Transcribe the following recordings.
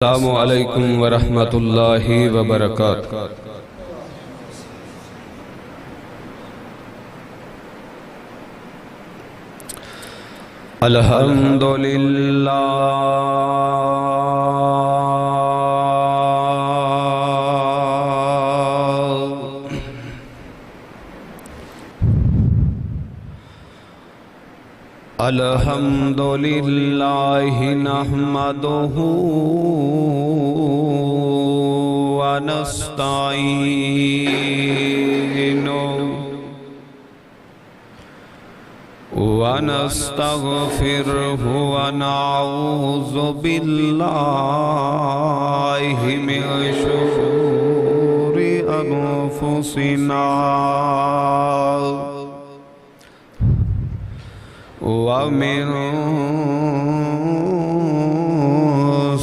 السلام علیکم ورحمۃ اللہ وبرکاتہ۔ الحمدللہ الحمدللہ نحمدہ ونستعینہ ونستغفرہ ونعوذ باللہ من شرور انفسنا ومن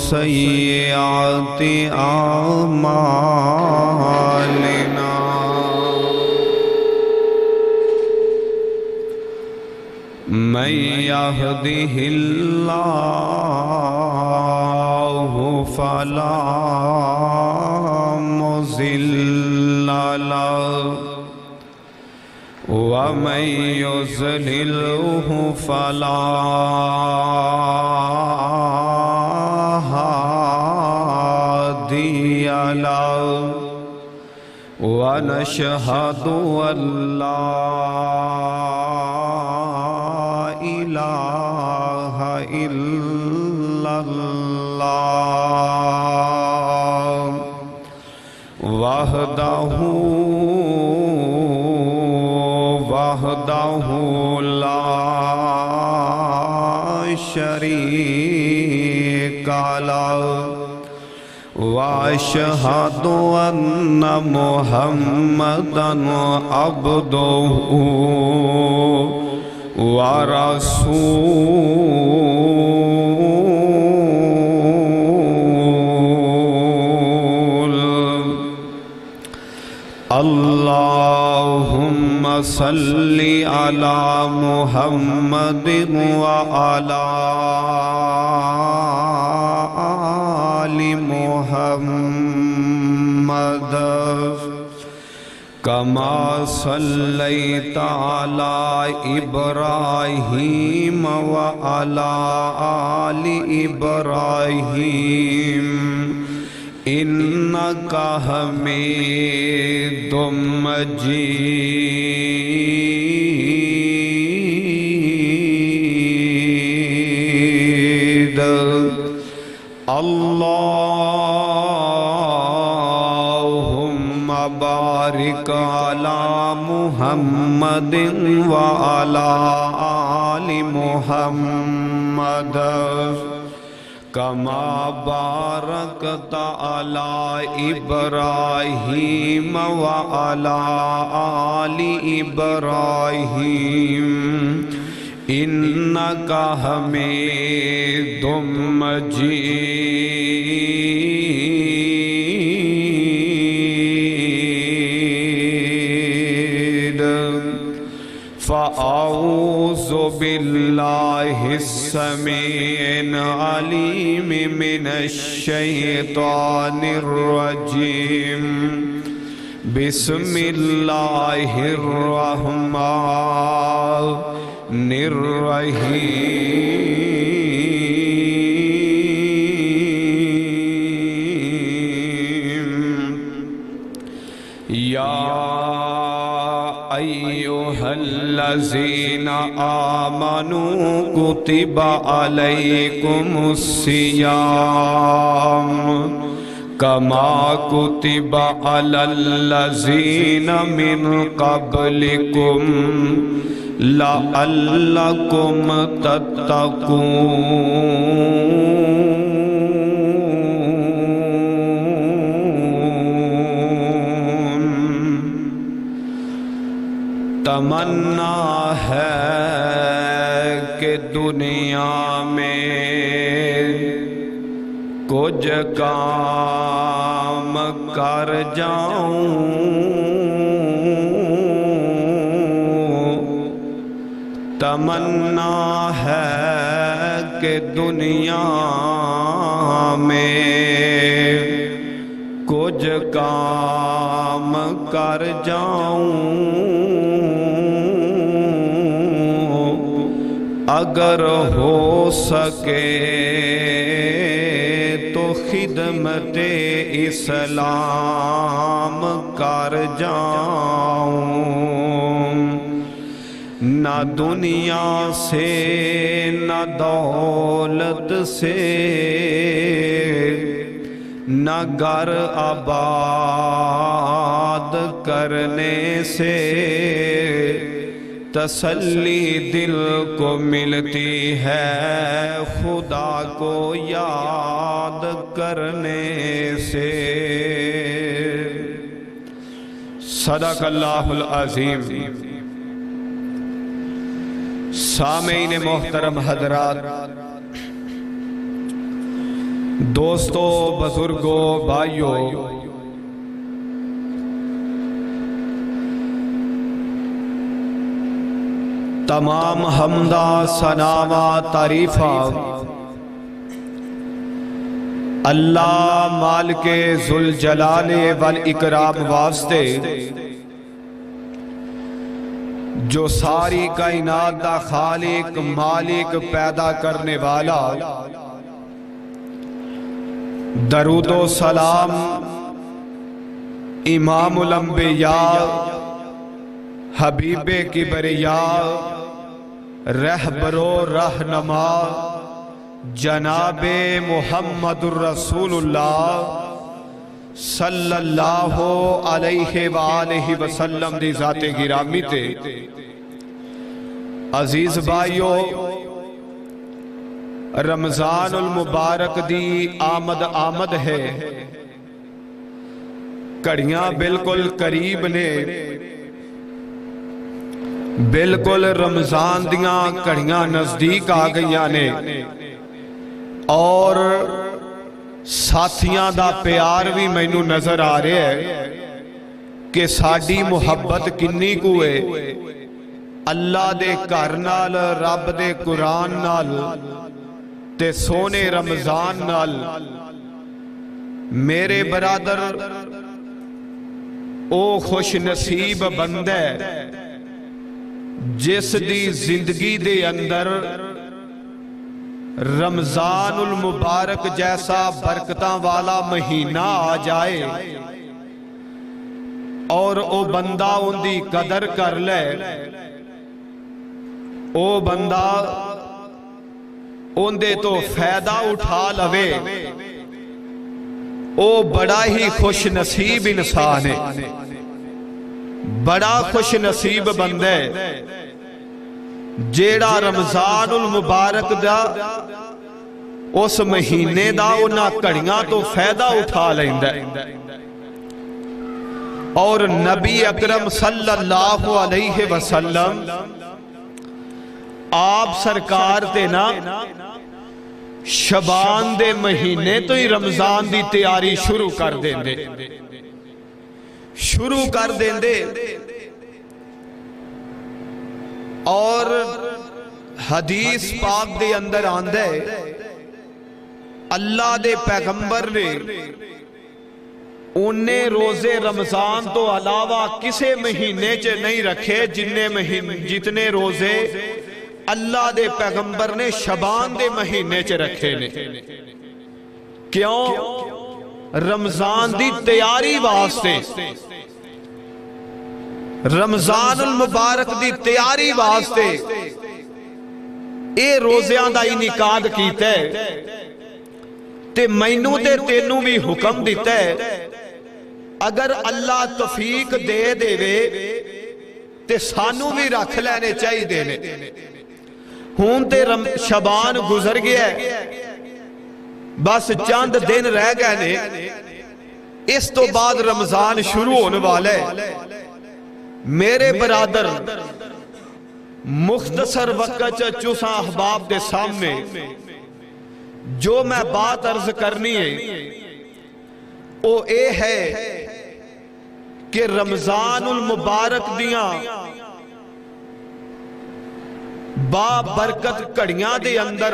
سیئات اعمالنا من يهده الله فلا مضل له ومن يضلله فلا هادي له ونشهد أن لا إله إلا الله وحده لا شريك له وأشهد أن محمدًا عبده ورسوله اللهم صل على محمد وعلى آل محمد كما صليت على إبراهيم وعلى آل إبراهيم إنك حميد مجيد اللهم بارك على محمد وعلى آل محمد كما باركت على إبراهيم وعلى آل إبراهيم إنك حميد مجيد فأعوذ بالله السميع العليم من الشيطان الرجيم بسم الله الرحمن الرحيم يا أيها الذين آمنوا كتب عليكم الصيام كما كتب على الذين من قبلكم لعلكم تتقون تمنا ہے کہ دنیا میں کچھ کام کر جاؤں تمنا ہے کہ دنیا میں کچھ کام کر جاؤں، اگر ہو سکے تو خدمت اسلام کر جاؤں، نہ دنیا سے نہ دولت سے نہ گھر آباد کرنے سے تسلی دل کو ملتی ہے خدا کو یاد کرنے سے۔ صدق اللہ العظیم۔ سامعین محترم حضرات، دوستو، بزرگوں، بھائیوں، تمام حمدہ ثناء تعریفاں اللہ مالک ذوالجلال والاکرام واسطے، جو ساری کائنات دا خالق مالک پیدا کرنے والا۔ درود و سلام امام الانبیاء حبیب کبریاء رہبر و رہنما جناب محمد الرسول اللہ صلی اللہ علیہ وآلہ وسلم دی ذات گرامی تے۔ عزیز بھائیو، رمضان المبارک دی آمد ہے، کڑیاں بالکل قریب نے، بالکل رمضان دیاں کڑیاں نزدیک آ گئیاں نے، اور ساتھیاں دا پیار بھی مینوں نظر آ رہے ہے کہ ساڈی محبت کنی کوئے اللہ دے گھر نال، رب دے قرآن نال تے سونے رمضان نال۔ میرے برادر، او خوش نصیب بندہ جس دی زندگی دے اندر رمضان المبارک جیسا برکتاں والا مہینہ آ جائے اور او بندہ ان دی قدر کر لے، او بندہ ان دے تو فائدہ اٹھا لوے، او بڑا ہی خوش نصیب انسان ہے، بڑا خوش نصیب بندے جیڑا رمضان المبارک دا اس مہینے دا انہاں کڑیاں تو فائدہ اٹھا لیندے۔ اور نبی اکرم صلی اللہ علیہ وسلم آپ سرکار تے نا شبان دے مہینے تو ہی رمضان دی تیاری شروع کر دیندے، اور حدیث پاک دے اندر آندے اللہ دے پیغمبر نے انہیں روزے رمضان تو علاوہ کسے مہینے چے نہیں رکھے جتنے روزے اللہ دے پیغمبر نے شبان دے مہینے چے رکھے نے۔ کیوں؟ رمضان دی تیاری واسطے، رمضان المبارک دی تیاری واسطے اے روزیاں دا انعقاد کیتا ہے، تے مینوں تے تینوں بھی حکم دیتا ہے اگر اللہ توفیق دے دے تے سانوں بھی رکھ لینے چاہیے دینے۔ ہون تے شبان گزر گیا ہے، بس چند دن رہ گئے نے، اس تو بعد رمضان شروع ہونے والا ہے۔ میرے برادر، مختصر وقت چوسا احباب دے سامنے جو میں بات عرض کرنی ہے وہ اے ہے کہ رمضان المبارک دیاں با برکت کڑیاں دے اندر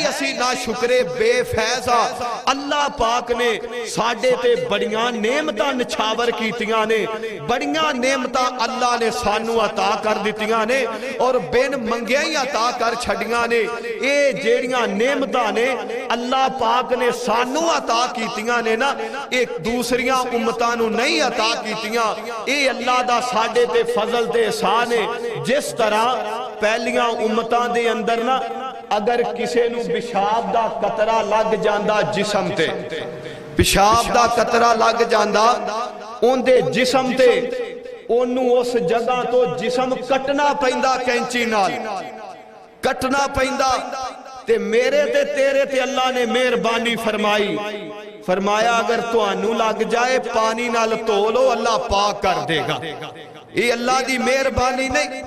ہی اسی نا شکرے بے فیضا اللہ پاک نے ساڈے تے بڑیاں نعمتاں نچھاور کیتیاں نے بڑیاں نعمتاں اللہ نے سانو عطا کر دتیاں نے اور بن منگیا ہی عطا کر چھڑیاں نے اے جیڑیاں نعمتاں نے اللہ پاک نے سانو عطا کیتیاں نے نا ایک دوسریاں امتاں نو نہیں عطا کیتیاں اے اللہ دا ساڈے تے فضل تے احسان ہے جس طرح پہلیاں امتاں دے اندر نا اگر کسے نو پیشاب دا قطرہ لگ جاندا جسم تے پیشاب دا قطرہ لگ جاندا اون دے جسم تے اونوں اس جگہ تو جسم کٹنا پیندا کینچی نال کٹنا پیندا تے میرے تے تیرے تے اللہ نے مہربانی فرمائی فرمایا اگر تانوں لگ جائے پانی نال دھو لو اللہ پاک کر دے گا یہ اللہ دی مہربانی نہیں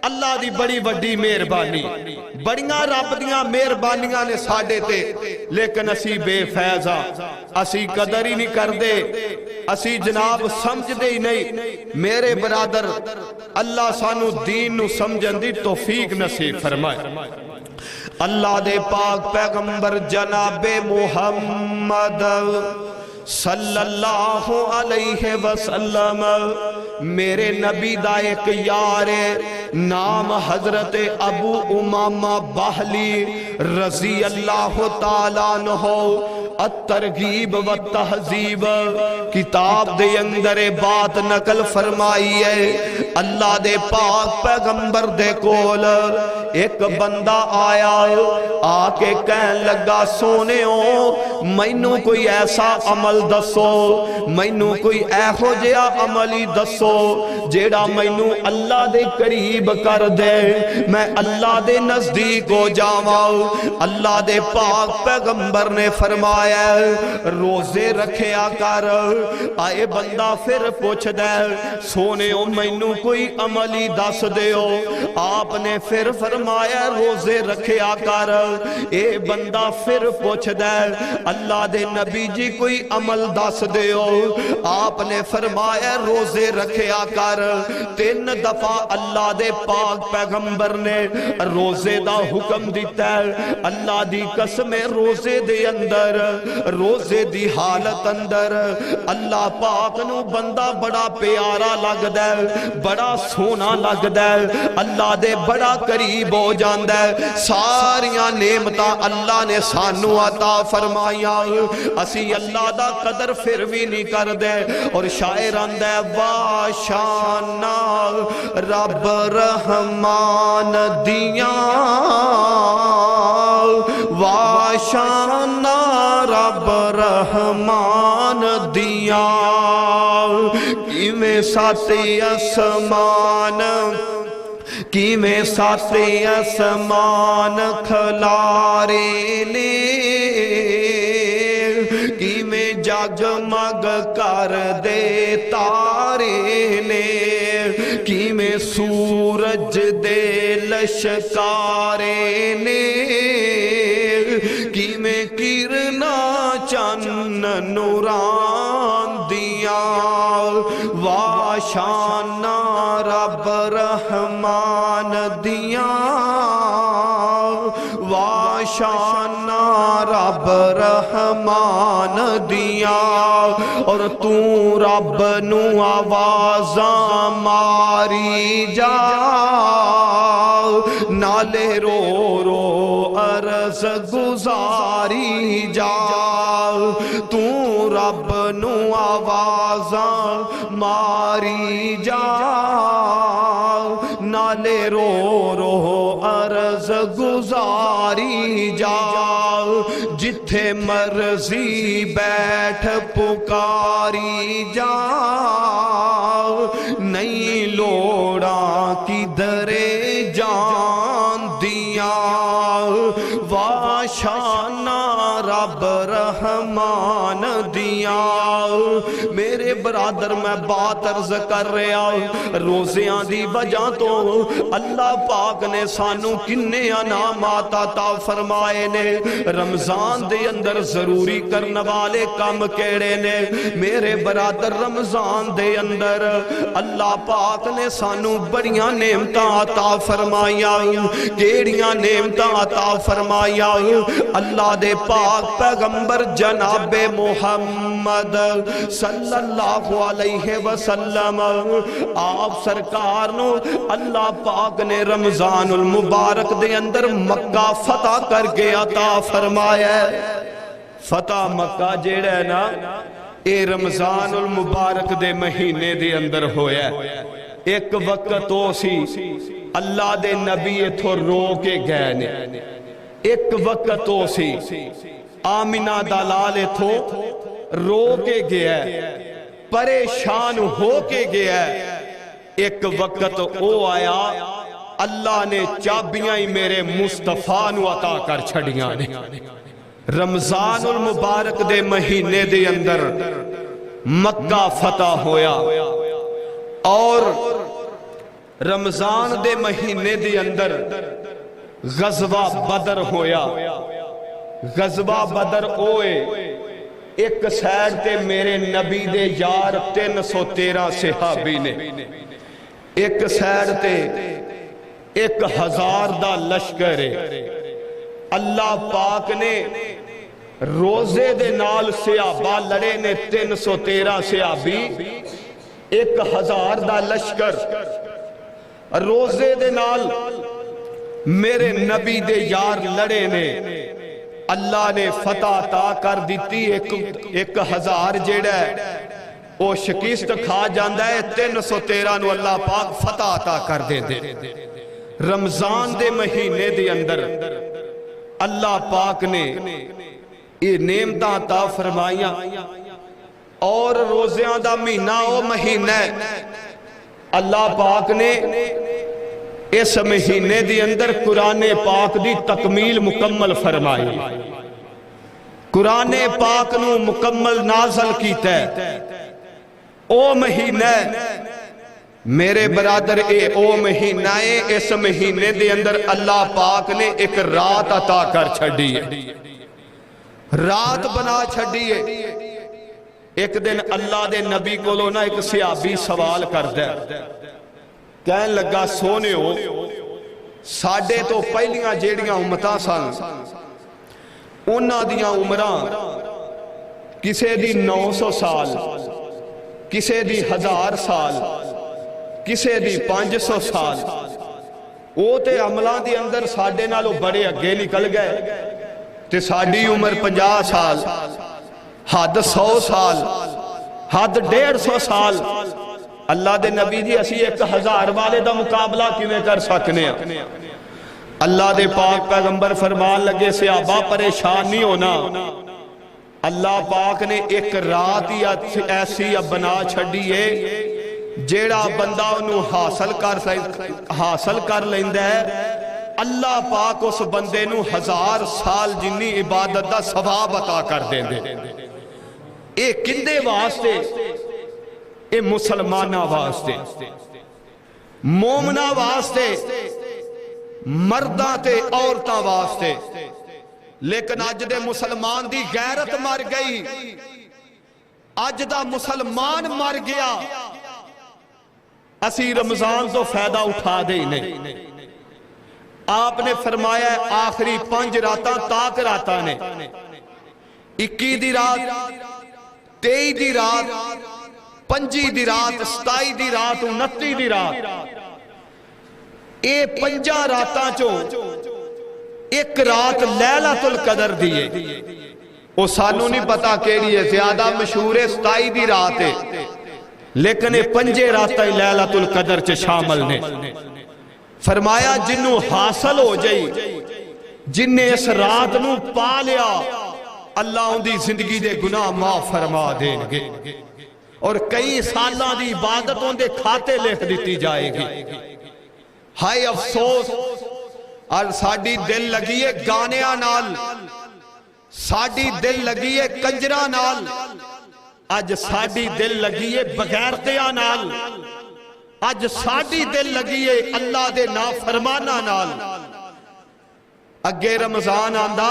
اللہ دی بڑی وڈی مہربانی بڑیاں رب دیاں مہربانیاں نے ساڈے تے لیکن اسی بے فیض ہاں اسی قدر ہی نہیں کردے اسی جناب سمجھ دے ہی نہیں میرے برادر اللہ سانو دین نو سمجھن دی توفیق نصیب فرمائے اللہ دے پاک پیغمبر جناب محمد صلی اللہ علیہ وسلم میرے نبی دا ایک یار نام حضرت ابو امامہ باہلی رضی اللہ تعالیٰ عنہ الترغیب و تہذیب کتاب دے اندر بات نقل فرمائی ہے اللہ دے پاک پیغمبر دے کول ایک بندہ آیا آکے کہن لگا سونے ہو مینوں کوئی ایسا عمل دسو مینوں کوئی ایہو جیا عملی دسو جیڑا مینوں اللہ دے قریب کر دے میں اللہ دے نزدیک ہو جاواں اللہ دے پاک پیغمبر نے فرمایا روزے رکھیا کر آئے بندہ پھر پوچھ دے سونے ہو مینوں کوئی عملی دس دے ہو آپ نے پھر فرمایا روزے رکھیا کر اے بندہ پھر پوچھ دے اللہ دے نبی جی کوئی عمل دس دے ہو آپ نے فرمایا روزے رکھیا کر 3 دفعہ اللہ دے پاک پیغمبر نے روزے دا حکم دیتا ہے اللہ دی قسم روزے دے اندر روزے دی حالت اندر اللہ پاک نو بندہ بڑا پیارا لگ دے بڑا سونا لگ دے اللہ دے بڑا قریب ہو جاندہ ہے ساریاں نعمتاں اللہ نے سانو عطا فرمائیاں اسی اللہ دا قدر پھر بھی نہیں کر دے اور شاعر آندہ ہے واشانا رب رحمان دیاں واشانا رب رحمان دیاں کیویں ساتے اسمان کیویں ساتے اسمان کھلارے نے کیویں جگمگ کر دے تارے نے کیویں سورج دے لشکارے نے کیویں کرنا چن نوران دیاں واشانا رب رحمان دیاں واشانا رب رحمان دیاں اور تو رب نو آوازاں ماری جا نالے رو رو عرض گزاری جا تو رب نو آوازاں ماری جا نالے رو رو عرض گزاری جا جتھے مرضی بیٹھ پکاری جا نہیں لوڑا کدھر جان دیاں واشانا رب رب رحمان دیاں میرے برادر میں بات عرض کر رہا روزیاں دی وجہ تو اللہ پاک نے سانو کنے انعامات عطا فرمائے نے رمضان دے اندر ضروری کرنے والے کام کیڑے نے میرے برادر رمضان دے اندر اللہ پاک نے سانو بڑیاں نعمتاں عطا فرمائیاں کیڑیاں نعمتاں عطا فرمائیاں اللہ دے پاک پیغمبر جناب محمد صلی اللہ علیہ وسلم آپ سرکار نو اللہ پاک نے رمضان المبارک دے اندر مکہ فتح کر کے عطا فرمایا فتح مکہ جیڑا ہے نا اے رمضان المبارک دے مہینے دے اندر ہویا ایک وقت تو سی اللہ دے نبی اتھو رو کے گئے نے ایک وقت تو سی آمینہ دلال اتھو رو کے گیا پریشان ہو کے گیا ایک وقت او آیا اللہ نے چابیاں ہی میرے مصطفیٰ نو عطا کر چھڑیاں نے رمضان المبارک دے مہینے دے اندر مکہ فتح ہویا اور رمضان دے مہینے دے اندر غزوہ بدر ہویا غزوہ بدر ہوئے ایک سائڈ تے میرے نبی دے یار 313 صحابی نے ایک سائڈ تے 1000 دا لشکر ہے اللہ پاک نے روزے دے نال صحابہ لڑے نے 313 صحابی 1000 دا لشکر روزے دے نال میرے نبی دے یار لڑے نے اللہ نے فتح عطا کر دیتی 1000 جیڑا ہے وہ شکست کھا جاندہ ہے 313 نو اللہ پاک فتح عطا کر دے دے رمضان دے مہینے دے اندر اللہ پاک نے یہ نعمتاں عطا فرمائیاں اور روزیاں دا مہینہ او مہینہ ہے اللہ پاک نے اس مہینے دی اندر قرآن پاک دی تکمیل مکمل فرمائی قرآن پاک نو مکمل نازل کیتا ہے او مہینہ میرے برادر او مہینہ اس مہینے دے اندر اللہ پاک نے ایک رات عطا کر چھڑی ہے رات بنا چھڑی ہے ایک دن اللہ دے نبی کو لونا ایک صحابی سوال کر دے کہنے لگا سونے ہو ساڑھے تو پہلیاں جیڑیاں امتاں سان انہاں دیاں عمران کسے دی 900 سال کسے دی 1000 سال کسے دی 500 سال وہ تے عملان دی اندر ساڑھے نالو بڑے اگے نکل گئے تے ساڑھی عمر 50 سال حد 100 سال حد 150 سال اللہ دے نبی جی اسی 1000 والے دا مقابلہ کیویں کر سکنے ہیں اللہ دے پاک پیغمبر فرمان لگے صحابہ پریشان نہیں ہونا اللہ پاک نے ایک رات ہی ایسی بنا چھڑی ہے جیڑا بندہ انہوں حاصل کر لیندہ ہے اللہ پاک اس بندے نو 1000 سال جنی عبادت دا ثواب عطا کر دیں دے اے کندے واسطے اے مسلمانہ واسطے مومنہ واسطے مردہ تے عورتہ واسطے لیکن آج دے مسلمان دی غیرت مر گئی آج دا مسلمان مر گیا اسی رمضان تو فائدہ اٹھا دے نہیں آپ نے فرمایا ہے آخری 5 راتاں تاک راتاں نے 21 دی رات 23 دی رات 25 دی رات 27 دی رات 29 دی رات اے 5 راتاں چو ایک رات لیلۃ القدر دیئے وہ سانو نہیں پتا کیڑی ہے زیادہ مشہور ہے 27 دی رات ہے لیکن یہ 5 راتاں لیلۃ القدر چے شامل نے فرمایا جنہوں حاصل ہو جائی جن نے اس رات نو پا لیا اللہ ان دی زندگی دے گناہ معاف فرما دیں گے اور کئی سالہ دی عبادتوں دے کھاتے لکھ دیتی جائے گی ہائے افسوس اور ساڑی دل لگی ہے گانیاں نال ਸਾਡੀ ਦਿਲ ਲੱਗੀ ਏ ਕੰਜਰਾਂ ਨਾਲ, ਅੱਜ ਸਾਡੀ ਦਿਲ ਲੱਗੀ ਏ ਬਗੈਰਤਿਆਂ ਨਾਲ, ਅੱਜ ਸਾਡੀ ਦਿਲ ਲੱਗੀ ਏ ਅੱਲਾ ਦੇ ਨਾਫਰਮਾਨਾਂ ਨਾਲ। ਅੱਗੇ ਰਮਜ਼ਾਨ ਆਂਦਾ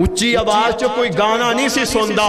ਉੱਚੀ ਆਵਾਜ਼ 'ਚ ਕੋਈ ਗਾਣਾ ਨਹੀਂ ਸੀ ਸੁਣਦਾ।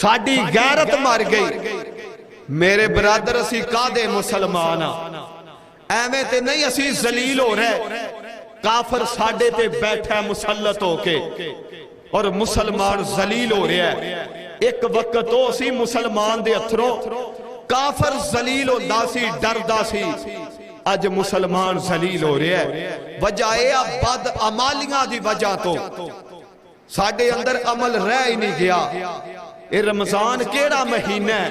ਸਾਡੀ ਗੈਰਤ ਮਰ ਗਈ। ਮੇਰੇ ਬਰਾਦਰ ਅਸੀਂ ਕਾਦੇ ਮੁਸਲਮਾਨ ਆ, ਐਵੇਂ ਤੇ ਨਹੀਂ ਅਸੀਂ ਜ਼ਲੀਲ ਹੋ ਰਹੇ। ਕਾਫਰ ਸਾਡੇ ਤੇ ਬੈਠਾ ਮੁਸਲਤ ਹੋ ਕੇ ਔਰ ਮੁਸਲਮਾਨ ਜ਼ਲੀਲ ਹੋ ਰਿਹਾ ਹੈ। ਇੱਕ ਵਕਤ ਉਹ ਸੀ ਮੁਸਲਮਾਨ ਦੇ ਅਥਰੋਂ ਕਾਫਰ ਜ਼ਲੀਲ ਹੁੰਦਾ ਸੀ, ਡਰਦਾ ਸੀ। ਅੱਜ ਮੁਸਲਮਾਨ ਜ਼ਲੀਲ ਹੋ ਰਿਹਾ ਹੈ। ਵਜ੍ਹਾ ਇਹ ਆ ਬਦ ਅਮਾਲੀਆਂ ਦੀ ਵਜ੍ਹਾ ਤੋਂ ਸਾਡੇ ਅੰਦਰ ਅਮਲ ਰਹਿ ਹੀ ਨਹੀਂ ਗਿਆ। ਇਹ ਰਮਜ਼ਾਨ ਕਿਹੜਾ ਮਹੀਨਾ ਹੈ?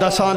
10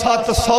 700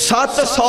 700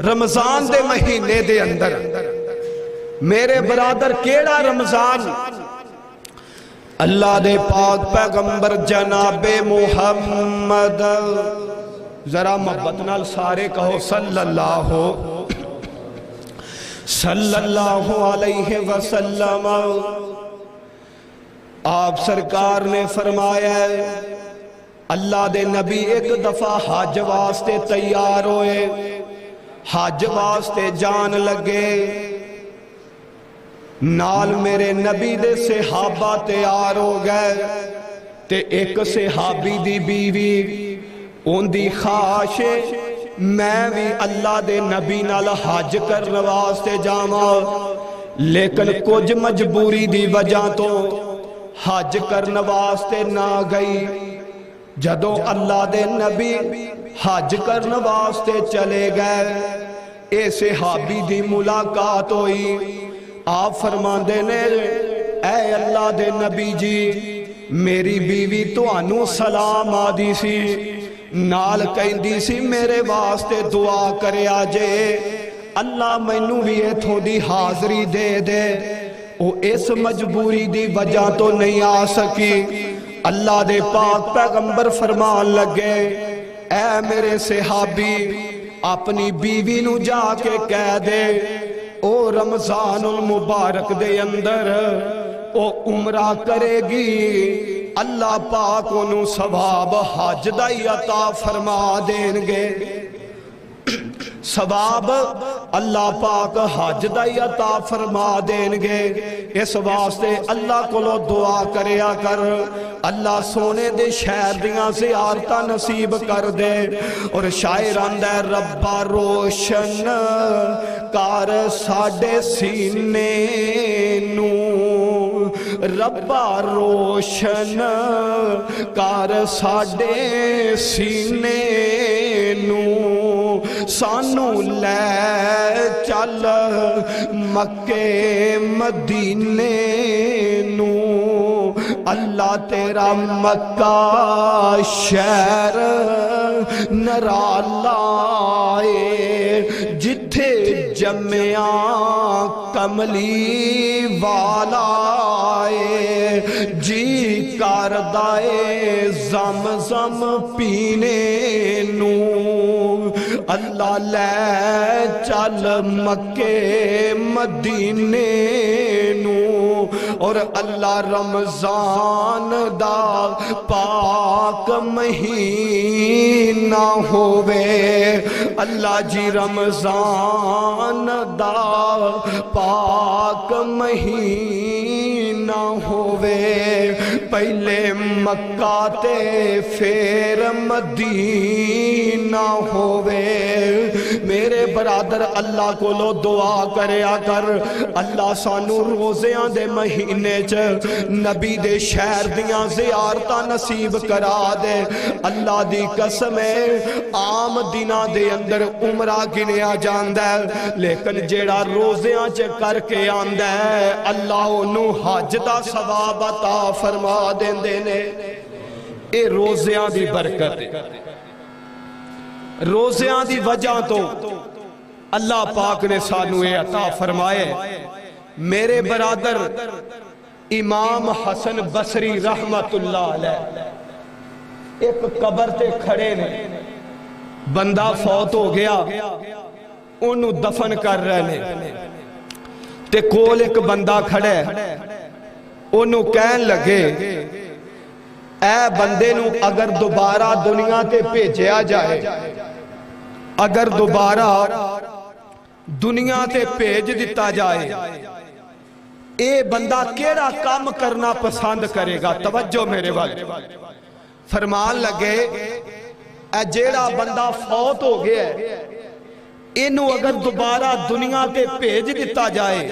رمضان دے مہینے دے اندر میرے برادر کیڑا رمضان اللہ دے پاک پیغمبر جناب محمد ذرا محبت نال سارے کہو صلی اللہ علیہ وسلم آپ سرکار نے فرمایا اللہ دے نبی ایک دفعہ حج واسطے تیار ہوئے حج واسطے جان لگے نال میرے نبی دے صحابہ تیار ہو گئے تے ایک صحابی دی بیوی ان دی خواہش میں بھی اللہ دے نبی نال حج کرنے واسطے جاواں لیکن کچھ مجبوری دی وجہ تو حج کرنے واسطے نہ گئی جدوں اللہ دے نبی حج کرنے واسطے چلے گئے اے صحابی دی ملاقات ہوئی آپ فرماندے نے اے اللہ دے نبی جی میری بیوی توانوں سلام آدی سی نال کہندی سی میرے واسطے دعا کرے آجے اللہ مینوں بھی ایتھوں دی حاضری دے دے او اس مجبوری دی وجہ تو نہیں آ سکی اللہ دے پاک پیغمبر فرمان لگے اے میرے صحابی اپنی بیوی نو جا کے کہہ دے او رمضان المبارک دے اندر او عمرہ کرے گی اللہ پاک انہوں ثواب حج دا عطا فرما دیں گے ثواب اللہ پاک حج دا عطا فرما دیں گے اس واسطے اللہ کو لو دعا کریا کر اللہ سونے دے شہر دیاں زیارتاں نصیب کر دے اور شاعر آندہ ربا روشن کار ساڈے سینے نو ربا روشن کار ساڈے سینے نو سانو لے چل مکے مدینے نو اللہ تیرا مکہ شہر نرالا جتھے جمعیاں کملی والا جی کردائے زمزم پینے نو اللہ لے چل مکے مدینے نو اور اللہ رمضان دا پاک مہینہ ہووے اللہ جی رمضان دا پاک مہینہ ہووے پہلے مکہ تے پھر مدینہ ہووے میرے برادر اللہ کو لو دعا کریا کر اللہ سانو روزیاں دے مہینے چ نبی دے شہر دیاں زیارتاں نصیب کرا دے اللہ دی قسم ہے عام دناں دے اندر عمرہ گنیا جاندہ ہے لیکن جیڑا روزیاں چ کر کے آندہ ہے اللہ انہوں حج دا ثواب عطا فرما دین دینے اے روزیاں دی برکت روزیاں دی وجہ تو اللہ پاک نے سانو اے عطا فرمائے میرے برادر امام حسن بصری رحمت اللہ علیہ ایک قبر تے کھڑے نے بندہ فوت ہو گیا انہوں دفن کر رہے نے تے کول ایک بندہ کھڑے انہوں کہن لگے اے بندے نو اگر دوبارہ دنیا تے بھیجیا جائے اگر دوبارہ دنیا تے بھیج دیتا جائے اے بندہ کیڑا کام کرنا پسند کرے گا توجہ میرے وقت فرمان لگے اے جیڑا بندہ فوت ہو گیا ہے انہوں اگر دوبارہ دنیا تے بھیج دیتا جائے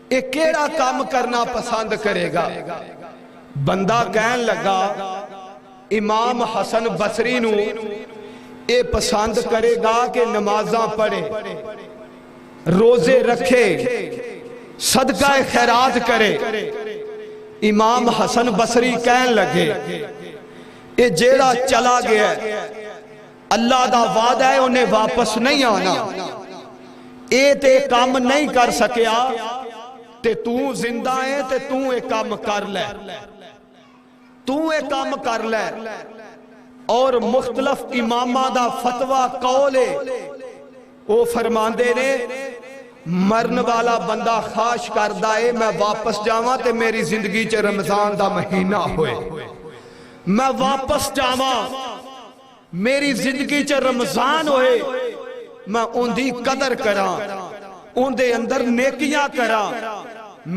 اے کیڑا کام کرنا پسند کرے گا بندہ کہن لگا امام حسن بصری نو اے پسند کرے گا کہ نمازاں پڑھے روزے رکھے صدقہ خیرات کرے امام حسن بصری کہن لگے اے جیڑا چلا گیا اللہ دا وعدہ ہے انہیں واپس نہیں آنا. اے تے کام نہیں کر سکیا تے تو زندہ ہے تے تو اے کام کر لے, تو اے کام کر لے. اور مختلف امامہ دا فتوہ قول ہے, وہ فرماندے نے مرن والا بندہ خواہش کردا ہے میں واپس جاواں تے میری زندگی چ رمضان دا مہینہ ہوئے, میں واپس جاواں میری زندگی چ رمضان ہوئے, میں ان دی قدر کراں, ان دے اندر نیکیاں کراں.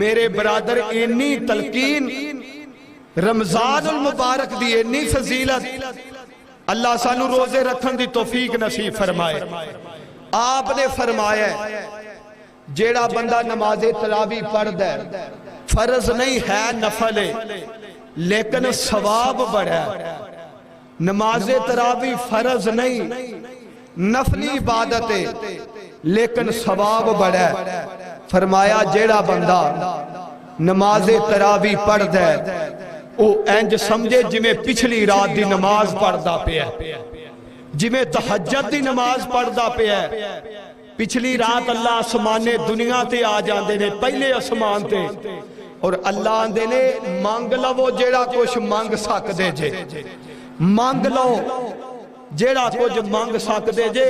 میرے برادر اینی تلقین رمضان المبارک دی اینی فضیلت, اللہ سانو روزے رکھن دی توفیق نصیب فرمائے. آپ نے فرمایا جیڑا بندہ نماز تراویح پڑھدا ہے, فرض نہیں ہے نفل ہے لیکن ثواب بڑا ہے. نماز تراویح فرض نہیں نفلی عبادت ہے لیکن ثواب بڑا ہے. فرمایا جیڑا بندہ نماز تراویح پڑھدا ہے او انج سمجھے جویں پچھلی رات دی نماز پڑھدا پیا, جویں تہجد دی نماز پڑھدا پیا. پچھلی رات اللہ آسمان دنیا تے آ جاندے نے, پہلے آسمان تے, اور اللہ آندے نے مانگ لو جیڑا کچھ مانگ سکدے جے, مانگ لو جیڑا کچھ مانگ سکدے جے,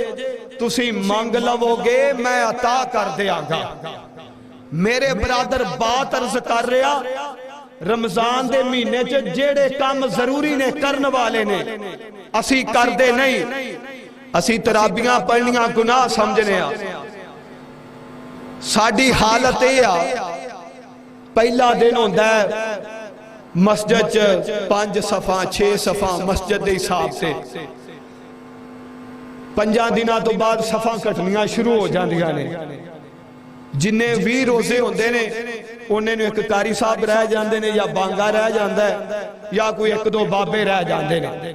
تسی مانگ لو گے میں عطا کر دیاں گا. میرے برادر بات عرض کر رہا, رمضان دے مہینے چ جیڑے کام ضروری نے کرن والے نے اسی کر دے نہیں, اسی ترابیاں پڑھنیاں گناہ سمجھنے آ. ساڑی حالت ہے پہلا دن ہوندہ ہے مسجد 5 صفحہ 6 صفحہ مسجد دے حساب سے, 5 دنوں تو بعد صفحہ کٹنیاں شروع ہو جاندیاں نے. جنہیں 20 روزے ہوندے نے انہیں ایک قاری صاحب رہ جاندے نے, یا بانگا رہ جاندہ ہے, یا کوئی 1-2 بابے رہ جاندے نے.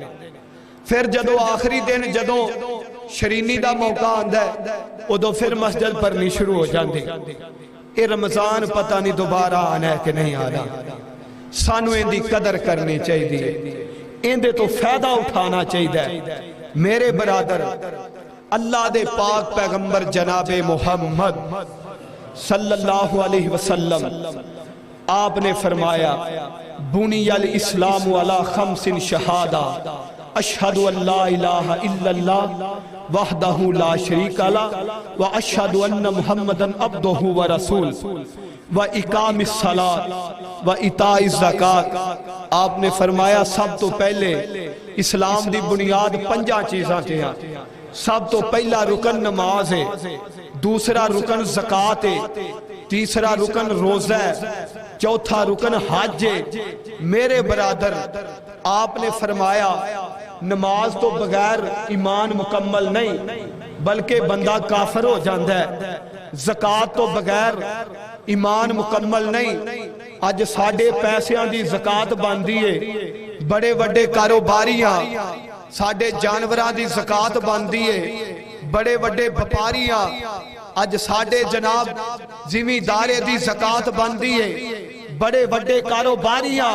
پھر جدو آخری دن جدو شرینی دا موقع آندہ ہے ادو پھر مسجد پڑھنی شروع ہو جاندی. اے رمضان پتہ نہیں دوبارہ آنا ہے کہ نہیں آنا. سانو ان دی قدر کرنی چاہیے, ان دے تو فائدہ اٹھانا چاہیے. میرے برادر اللہ دے پاک پیغمبر جناب محمد صلی اللہ علیہ وسلم آپ نے فرمایا بنی الاسلام علی 5 شہادہ اشہد ان لا الہ الا اللہ وحدہ لا شریک لہ واشہد ان محمدًا عبدہ ورسول وإقام الصلاۃ وإیتاء الزکوٰۃ. آپ نے فرمایا سب تو پہلے اسلام دی بنیاد 5 چیزاں تے ہیں. سب تو پہلا رکن نماز ہے, دوسرا رکن زکوٰۃ ہے, تیسرا رکن روزہ ہے, چوتھا رکن حج ہے. میرے برادر آپ نے فرمایا نماز تو بغیر ایمان مکمل نہیں بلکہ بندہ کافر ہو جاندہ ہے. زکوٰۃ تو بغیر ایمان مکمل نہیں. آج ساڑھے پیسیاں دی زکوٰۃ باندھی ہے, بڑے بڑے کاروباریاں ساڑھے جانوراں دی زکوٰۃ باندھی ہے, بڑے بڑے بپاریاں آج ساڑھے جناب زمیندارے دی زکوٰۃ باندھی ہے, بڑے بڑے کاروباریاں,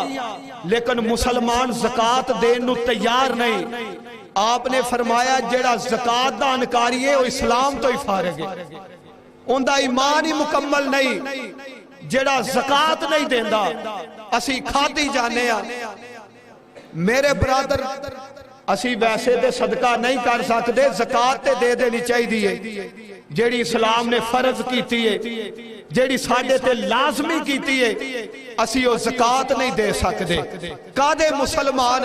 لیکن مسلمان زکوٰۃ دین نو تیار نہیں. آپ نے فرمایا جیڑا زکوٰۃ دا انکاری ہے وہ اسلام تو ہی فارغ ہے, ان دا ایمان ہی مکمل نہیں. جیڑا زکوٰۃ نہیں دیندا اسی کھاتی جانے ہیں. میرے برادر اسی ویسے دے صدقہ نہیں کر سکتے, زکوٰۃ تے دے دینی چاہیے جیڑی اسلام نے فرض کیتی ہے, جیڑی ساڑھے تے لازمی کیتی ہے. اسی وہ زکوٰۃ نہیں دے سکتے. کادے مسلمان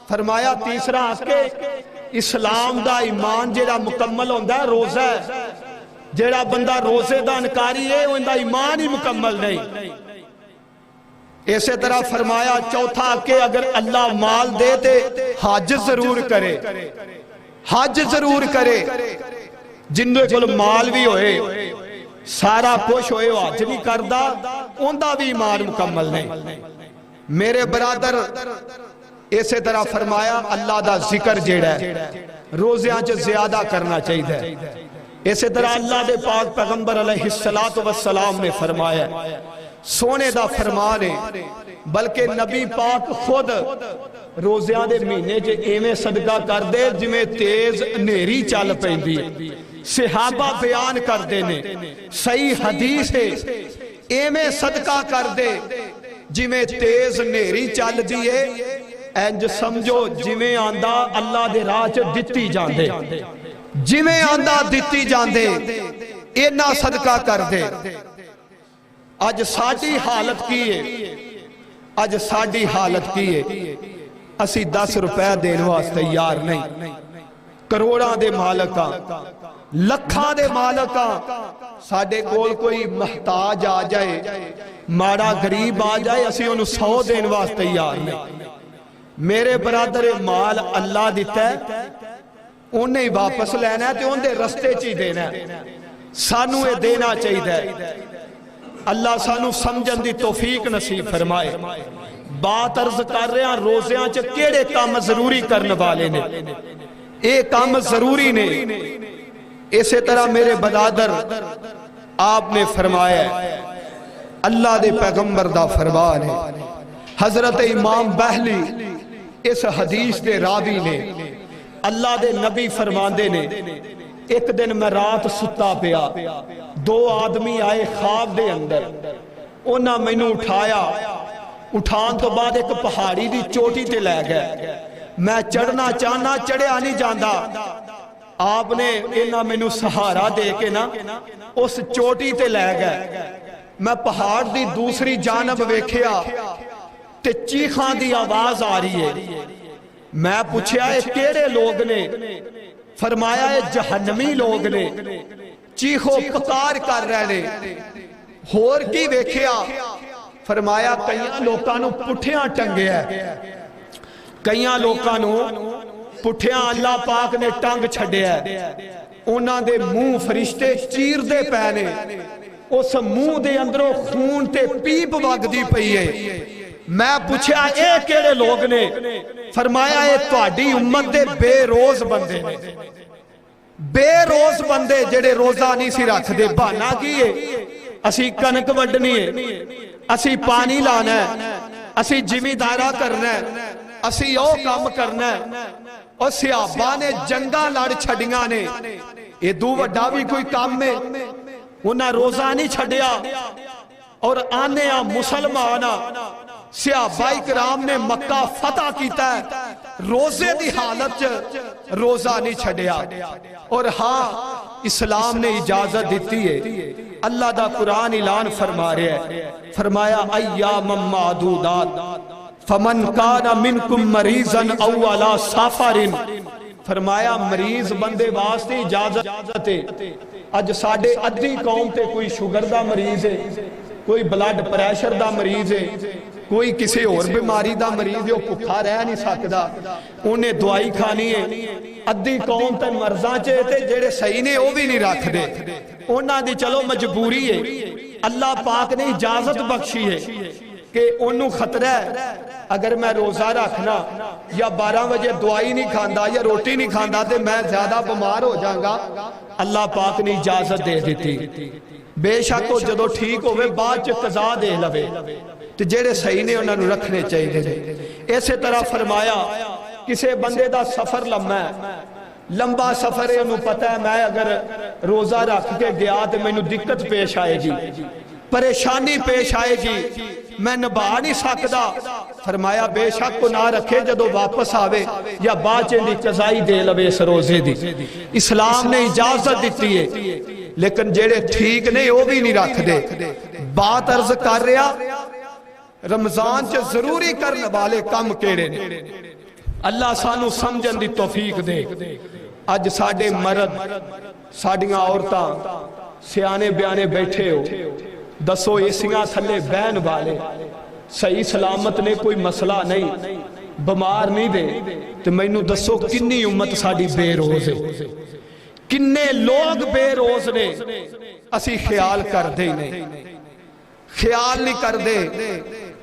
فرمایا تیسرا کے اسلام دا ایمان جیڑا مکمل ہوندہ ہے روزہ ہے. جیڑا بندہ روزے دا انکاری ہے وہ اندہ ایمان ہی مکمل نہیں. اسی طرح فرمایا چوتھا کہ اگر اللہ مال دے تے حج ضرور کرے, حج ضرور کرے. جنہوں کو مال بھی ہوئے سارا کچھ ہوئے وہ حج نہیں کردہ اندہ بھی ایمان مکمل نہیں. میرے برادر اسی طرح فرمایا اللہ دا ذکر جیڑا ہے روزیاں چ زیادہ کرنا چاہیے. اسی طرح اللہ دے پاک پیغمبر علیہ السلام نے فرمایا سونے دا فرمان ہے، بلکہ نبی پاک خود روزیاں دے مہینے چ ایویں صدقہ کر دے جویں تیز ہنیری چل پیندی ہے۔ صحابہ بیان کردے نے، صحیح حدیث ہے، ایویں صدقہ کر دے جویں تیز ہنیری چل دی ہے، انج سمجھو جویں آندا اللہ دے راہ چ دتی جاندے، جویں آندا دتی جاندے، اینا صدقہ کر دے۔ اج ساڈی حالت کی ہے، اج ساڈی حالت کی ہے، اسی 10 روپے دین واسطے تیار نہیں، کروڑاں دے مالکاں، لکھاں دے مالکاں، ساڈے کول کوئی محتاج آ جائے، ماڑا غریب آ جائے، اسی انہوں 100 دین واسطے تیار نہیں۔ میرے برادر مال اللہ دیتا ہے، انہیں واپس لینا ہے تے ان دے رستے چی دینا ہے، سانو اے دینا چاہیے۔ اللہ سانو سمجھن دی توفیق نصیب فرمائے۔ بات عرض کر رہے ہیں روزیاں چ کیڑے کام ضروری کرنے والے نے، اے کام ضروری نے۔ اسی طرح میرے برادر آپ نے فرمایا ہے، اللہ دے پیغمبر دا فرمان ہے، حضرت امام بہلی اس حدیث دے راوی نے، اللہ دے نبی فرماندے نے، ایک دن میں رات ستا پیا، 2 آدمی آئے خواب دے اندر، انہاں میں نے اٹھایا، اٹھان تو بعد ایک پہاڑی دی چوٹی تے لے گئے، میں چڑھنا چاہنا چڑھیا نہیں جاندہ، آپ نے انہاں میں نے سہارا دے کے نا اس چوٹی تے لے گئے، میں پہاڑ دی دوسری جانب ویکھیا تے چیخاں دی آواز آ رہی ہے، میں پوچھیا اے کیڑے لوگ نے؟ فرمایا اے جہنمی لوگ نے، چیخو پکار کر رہے نے۔ ہور کی ویکھیا؟ فرمایا کئیاں لوکانوں پٹھیاں ٹنگے ہیں، کئیاں لوکانوں پٹھیاں اللہ پاک نے ٹنگ چھڑے ہیں، انہاں دے منہ فرشتے چیر دے پہنے، اس منہ دے اندروں خون تے پیپ وگ دی پئی ہے۔ میں پوچھا اے کیڑے لوگ نے؟ فرمایا اے تہاڈی امت دے بے روز بندے نے، بے روز بندے جڑے روزہ نہیں سی رکھ دے۔ بہانا کی ہے؟ اسی کنک وڈنی ہے، اسی پانی لانا ہے، اسی زمیندارا کرنا ہے، اسی او کام کرنا ہے۔ اور صحابہ نے جنگاں لڑ چھڑیاں نے، اے دو وڈا بھی کوئی کام میں انہاں روزہ نہیں چھڑیا۔ اور آنے مسلمانہ صحابہ اکرام نے مکہ فتح کیتا ہے، روزے دی حالت روزہ نہیں چھڑیا۔ اور ہاں اسلام نے اجازت دیتی ہے، اللہ دا قرآن اعلان فرما رہا ہے، فرمایا ایام معدودات فمن کان منکم مریضا او علی سفر، فرمایا مریض بندے واسطے اجازت ہے۔ اج ساڈے ادھی قوم تے کوئی شوگر دا مریض ہے، کوئی بلڈ پریشر دا مریض ہے، کوئی کسی اور بیماری دا مریض ہے، وہ بھوکا رہ نہیں سکدا، انہیں دوائی کھانی ہے۔ ادھی قوم تے مرضاں چے تے جڑے صحیح نے وہ بھی نہیں رکھ دے، انہاں دی چلو مجبوری ہے۔ اللہ پاک نے اجازت بخشی ہے کہ انہوں خطرہ ہے اگر میں روزہ رکھنا یا 12 بجے دوائی نہیں کھاندا یا روٹی نہیں کھاندا تے میں زیادہ بیمار ہو جاؤں گا، اللہ پاک نے اجازت دے دیتی۔ بے شک وہ جدو ٹھیک ہوئے بعد چ قضا دے لوے، تو جڑے صحیح نے انہوں نے رکھنے چاہیے۔ اسی طرح فرمایا کسے بندے دا سفر لمبا سفر ہے، انہوں پتہ ہے میں اگر روزہ رکھ کے گیا تو میں دقت پیش آئے گی، پریشانی پیش آئے گی، میں نبھا نہیں سکتا۔ فرمایا بے شک کو نہ رکھے جدو واپس آوے یا باچے دی قضائی دے لوے اس روزے دی۔ اسلام نے اجازت دیتی ہے، لیکن جڑے ٹھیک نہیں وہ بھی نہیں رکھ دے۔ بات عرض کر رہا رمضان چ ضروری کرنے والے کم کیڑے نے، اللہ سانو سمجھن دی توفیق دے۔ اج ساڈے مرد ساڈیاں عورتاں سیانے بیانے بیٹھے ہو، دسو ایسیاں تھلے بہن والے صحیح سلامت نے، کوئی مسئلہ نہیں، بیمار نہیں دے، تو میں نو دسو کنی امت ساڈی بے روز ہے، کنے لوگ بے روز نے، اسی خیال کر دے نہیں، خیال نہیں کر دے۔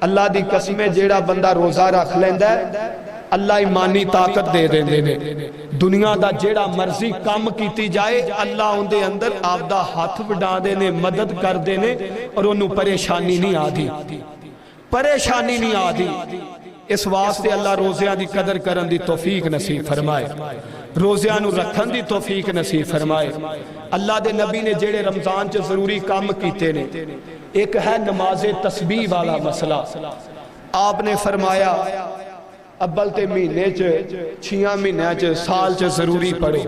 اللہ دی قسمیں جیڑا بندہ روزہ رکھ لیندہ ہے اللہ ایمانی طاقت دے دیندے نے دنیا دا جیڑا مرضی کام کیتی جائے اللہ ان دے اندر آپ دا ہاتھ بڑھا دینے مدد کر دینے اور انہوں پریشانی نہیں آدھی پریشانی نہیں آدھی اس واسطے اللہ روزیاں دی قدر کرن دی توفیق نصیب فرمائے روزیاں نو رکھن دی توفیق نصیب فرمائے اللہ دے نبی نے جیڑے رمضان چ ضروری کام کیتے نے ایک ہے نماز تسبیح والا مسئلہ آپ نے فرمایا ابل تے مہینے چ 6 مہینے چ سال چ ضروری پڑھو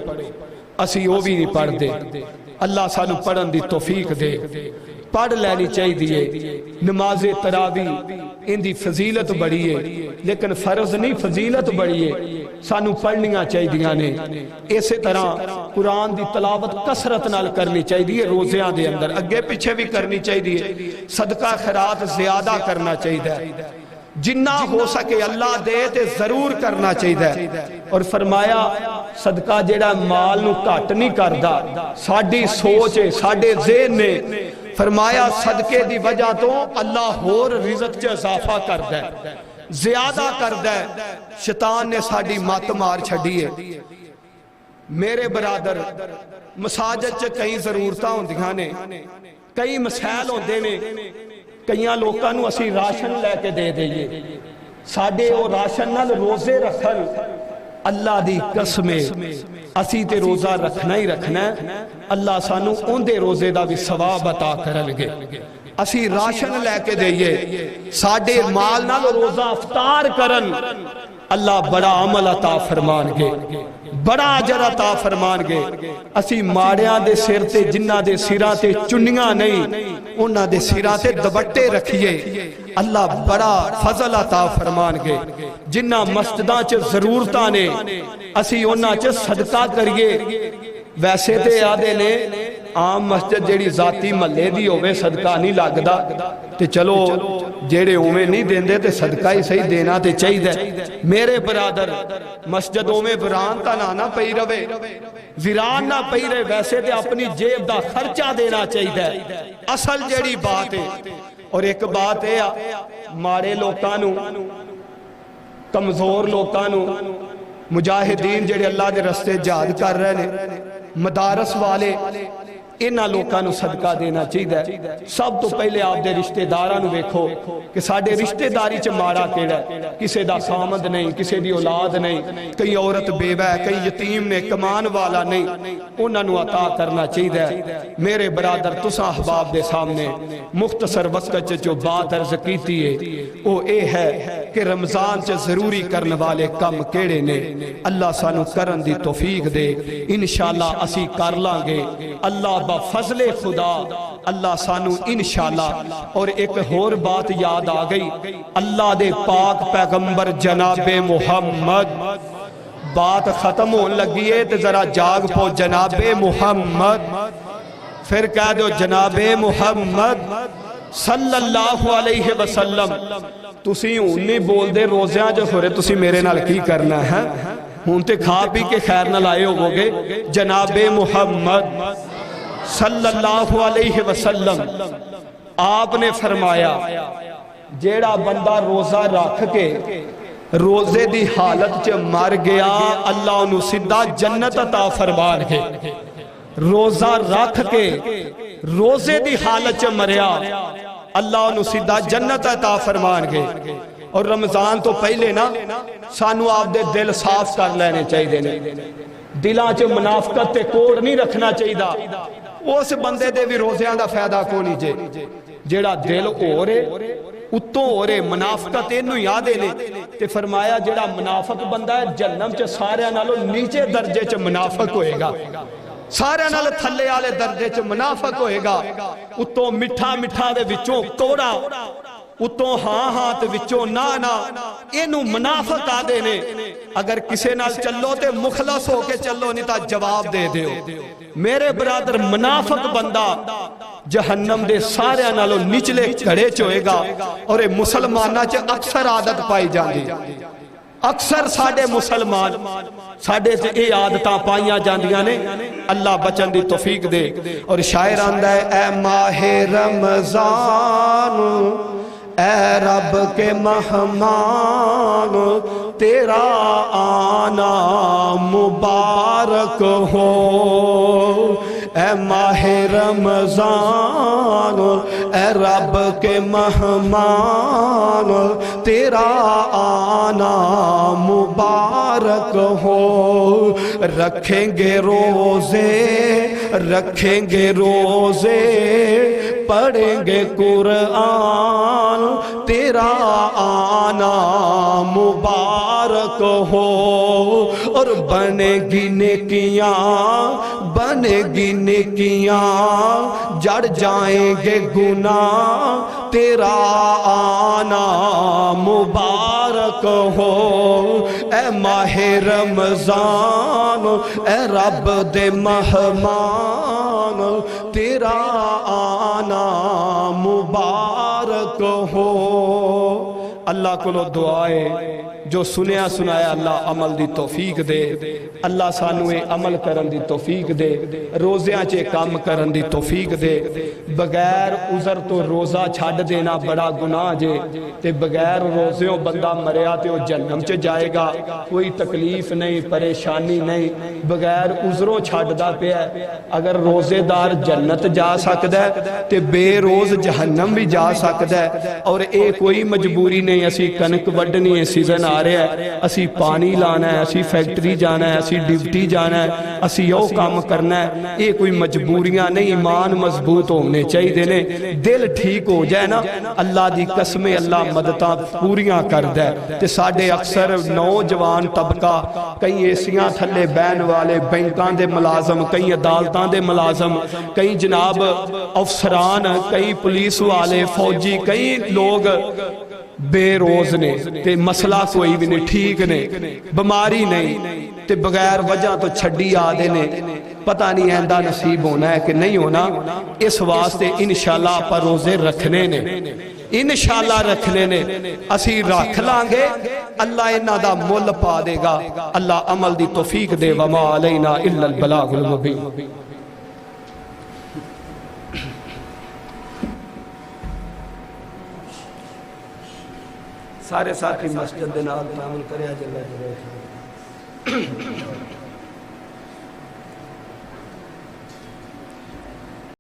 اسی وہ بھی نہیں پڑھ دے اللہ سانو پڑھن دی توفیق دے پڑھ لینی چاہیے نماز تراویح ان دی فضیلت بڑی ہے لیکن فرض نہیں فضیلت بڑی ہے سانو پڑھنیاں چاہیے نے اسی طرح قرآن دی تلاوت کثرت نال کرنی چاہیے روزیاں دے اندر اگے پیچھے بھی کرنی چاہیے صدقہ خیرات زیادہ کرنا چاہیے جنہ ہو سکے اللہ دے تے ضرور کرنا چاہیے اور فرمایا صدقہ جیڑا مال نو گھٹ نہیں کردا ساڈی سوچ ہے ساڈے ذہن نے فرمایا صدقے دی وجہ تو اللہ ہور رزق چ اضافہ کردا ہے زیادہ کردا ہے شیطان نے ساڈی مت مار چھڈی ہے میرے برادر مساجد چ کئی ضرورتاں ہوندیاں نے کئی مسائل ہوندے نے کئیاں لوکاں نو اسی راشن لے کے دے دئیے ساڈے او راشن نال روزے رکھن اللہ دی قسم اسی تے روزہ رکھنا ہی رکھنا ہے اللہ سانو ان دے روزے دا بھی ثواب عطا کرن گے اسی راشن لے کے دئیے ساڈے مال نال روزہ افطار کرن اللہ بڑا عمل عطا فرمان گے بڑا اجر عطا فرمان گے اسی ماڑیاں دے سر تے جنہ دے سراں تے چنیاں نہیں انہاں دے سراں تے دوپٹے رکھیے اللہ بڑا فضل عطا فرمان گے جنہ مسجداں چ ضرورتاں نے اسی انہاں چ صدقہ کریے ویسے تے آدھے نے عام مسجد جیڑی ذاتی محلے دی ہوئے صدقہ نہیں لگدا تے چلو جیڑے اوویں نہیں دیندے تے صدقہ ہی صحیح دینا تے چاہیے میرے برادر مسجدوں میں ویران تا نہ پئی رہے ویران نہ پئی رہے ویسے تے اپنی جیب دا خرچہ دینا چاہیے اصل جیڑی بات ہے اور ایک بات ہے ماڑے لوکاں نو کمزور لوکاں نو مجاہدین جڑے اللہ دے رستے جہاد کر رہے نے مدارس والے انہاں لوکاں نو صدقہ دینا چاہیے سب تو پہلے آپ دے رشتہ داراں نو ویکھو کہ ساڈے رشتہ داری چ ماڑا کیڑا ہے کسے دا خامد نہیں کسے دی اولاد نہیں کئی عورت بیوہ ہے کئی یتیم نے کمان والا نہیں انہاں نو عطا کرنا چاہیے میرے برادر تساں احباب دے سامنے مختصر وقت چ جو بات عرض کیتی ہے او اے ہے کہ رمضان چ ضروری کرن والے کم کیڑے نے اللہ سانو کرن دی توفیق دے انشاءاللہ اسی کر لاں گے اللہ فضل خدا اللہ سانو انشاءاللہ اور ایک اور بات یاد آ گئی اللہ دے پاک پیغمبر جناب محمد بات ختم ہون لگی ہے تو ذرا جاگ پو جناب محمد پھر کہہ دو جناب محمد صلی اللہ علیہ وسلم تسی نہیں بول دے روزیاں جو خورے تسی میرے نال کی کرنا ہے ہون تے کھا پی کے خیر نہ لائے ہو گے جناب محمد صلی اللہ علیہ وسلم آپ نے فرمایا جیڑا بندہ روزہ رکھ کے روزے دی حالت چ مر گیا اللہ انہوں سدھا جنت عطا فرمان گے روزہ رکھ کے روزے دی حالت چ مریا اللہ انہوں سدھا جنت عطا فرمان گے اور رمضان تو پہلے نا سانو آپ دے دل صاف کر لینے چاہیے دلاں چ منافقت تے کوڑ نہیں رکھنا چاہیے اس بندے دے بھی روزیاں دا فائدہ کو نہیں جے جیڑا دل ہو رہے اتوں ہو رہے منافقت انہوں یادے لے تے فرمایا جیڑا منافق بندہ ہے جہنم چ سارے نالوں نیچے درجے چ منافق ہوئے گا سارے نال تھلے والے درجے چ منافق ہوئے گا اتوں مٹھا مٹھا دے وچوں کوڑا اتوں ہاں ہاں تے وچوں نا اینو منافق آدے نے اگر کسے نال چلو تے مخلص ہو کے چلو نہیں تا جواب دے دیو میرے برادر منافق بندہ جہنم دے سارے نالوں نچلے کھڑے چوئے گا اور مسلمانہ چے اکثر عادت پائی جاندی اکثر ساڑے مسلمان ساڑے سے اے عادتاں پائیاں جاندیاں نے اللہ بچن دی توفیق دے اور شاعر آندہ ہے اے ماہ رمضان اے رب کے مہمان تیرا آنا مبارک ہو، اے ماہ رمضان اے رب کے مہمان، تیرا آنا مبارک ہو۔ رکھیں گے روزے، رکھیں گے روزے، پڑھیں گے قرآن، تیرا آنا مبارک ہو۔ اور بنے گی نیکیاں، بنے گی نیکیاں، جڑ جائیں گے گناہ، تیرا آنا مبارک ہو۔ اے ماہ رمضان اے رب دے مہمان، تیرا آنا مبارک ہو۔ اللہ کو دعائے جو سنیا سنایا اللہ عمل دی توفیق دے، اللہ سانو عمل کرن دی توفیق دے، روزیاں چے کام کرن دی توفیق دے۔ بغیر عذر تو روزہ چھڈ دینا بڑا گناہ جے، تے بغیر روزیوں بندہ مریا تے وہ جہنم چ جائے گا، کوئی تکلیف نہیں، پریشانی نہیں، بغیر عذروں چھڈدا پیا۔ اگر روزے دار جنت جا سکدا ہے تے بے روز جہنم بھی جا سکدا ہے۔ اور اے کوئی مجبوری نہیں اسی کنک وڈنی ہے، سیزن آ رہا ہے، اسی پانی لانا ہے، اسی فیکٹری جانا ہے، اسی ڈیوٹی جانا ہے، اسی یو کام کرنا ہے، یہ کوئی مجبوریاں نہیں۔ ایمان مضبوط ہونے چاہیے نے، دل ٹھیک ہو جائے نا، اللہ دی قسم اللہ مدداں پوریاں کردا ہے۔ تے ساڈے اکثر نوجوان طبقہ کئی ایسیاں تھلے بہن والے، بینکاں دے ملازم، کئی عدالتاں دے ملازم، کئی جناب افسران، کئی پولیس والے، فوجی، کئی لوگ بے روز نے، تے مسئلہ کوئی بھی نہیں، ٹھیک نے، بیماری نہیں، تے بغیر وجہ تو چھڈی آدھے نے، پتہ نہیں آئندہ نصیب ہونا ہے کہ نہیں ہونا۔ اس واسطے انشاءاللہ آپ روزے رکھنے نے، انشاءاللہ رکھنے نے، اسی رکھ لانگے، اللہ انہاں دا مول پا دے گا، اللہ عمل دی توفیق دے۔ وما علینا الا البلاغ المبین۔ سارے ساتھی مسجد دے نال تعامل کریا جلے۔